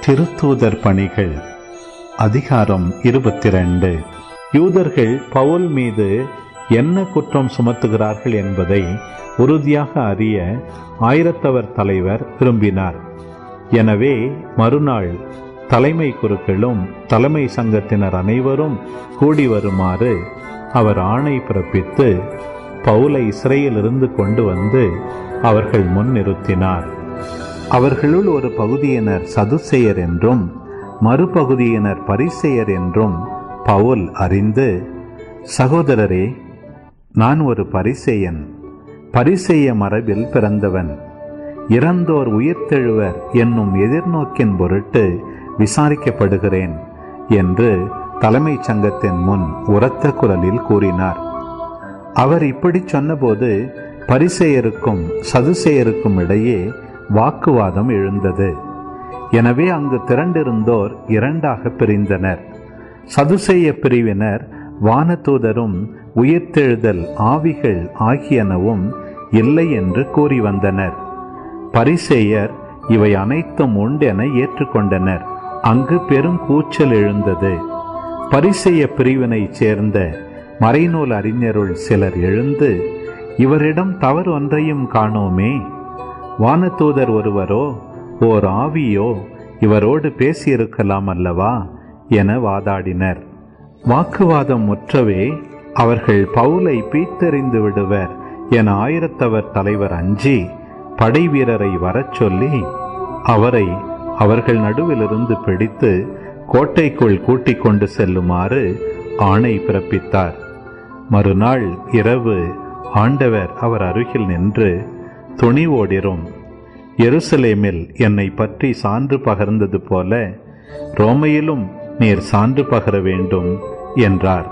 திருத்தூதர் பணிகள் அதிகாரம் 22. யூதர்கள் பவுல் மீது என்ன குற்றம் சுமத்துகிறார்கள் என்பதை உறுதியாக அறிய ஆயிரத்தவர் தலைவர் விரும்பினார். எனவே மறுநாள் தலைமை குருக்களும் தலைமை சங்கத்தினர் அனைவரும் கூடி வருமாறு அவர் ஆணை பிறப்பித்து பவுலை சிறையிலிருந்து கொண்டு வந்து அவர்கள் முன் நிறுத்தினார். அவர்களுள் ஒரு பகுதியினர் சதுசேயர் என்றும் மறுபகுதியினர் பரிசேயர் என்றும் பவுல் அறிந்து, சகோதரரே, நான் ஒரு பரிசேயன், பரிசேய மரபில் பிறந்தவன். இறந்தோர் உயிர்த்தெழுவர் என்னும் எதிர்நோக்கின் பொருட்டு விசாரிக்கப்படுகிறேன் என்று தலைமை சங்கத்தின் முன் உரத்த குரலில் கூறினார். அவர் இப்படி சொன்னபோது பரிசேயருக்கும் சதுசேயருக்கும் இடையே வாக்குவாதம் எழுந்தது. எனவே அங்கு திரண்டிருந்தோர் இரண்டாக பிரிந்தனர். சதுசேய பிரிவினர் வானதூதரும் உயிர்த்தெழுதல் ஆவிகள் ஆகியனவும் இல்லை என்று கூறி வந்தனர். பரிசேயர் இவை அனைத்தும் உண்டென ஏற்றுக்கொண்டனர். அங்கு பெரும் கூச்சல் எழுந்தது. பரிசேய பிரிவினைச் சேர்ந்த மறைநூல் அறிஞருள் சிலர் எழுந்து, இவரிடம் தவறு ஒன்றையும் காணோமே, வானதூதர் ஒருவரோ ஓர் ஆவியோ இவரோடு பேசியிருக்கலாம் அல்லவா என வாதாடினர். வாக்குவாதம் முற்றவே அவர்கள் பவுலை பீத்தெறிந்து விடுவர் என ஆயிரத்தவர் தலைவர் அஞ்சி படை வீரரை வரச் சொல்லி அவரை அவர்கள் நடுவிலிருந்து பிடித்து கோட்டைக்குள் கூட்டிக் கொண்டு செல்லுமாறு ஆணை பிறப்பித்தார். மறுநாள் இரவு ஆண்டவர் அவர் அருகில் நின்று, துணிவோடிரும், எருசலேமில் என்னை பற்றி சான்று பகர்ந்தது போல ரோமையிலும் நீர் சான்று பகர வேண்டும் என்றார்.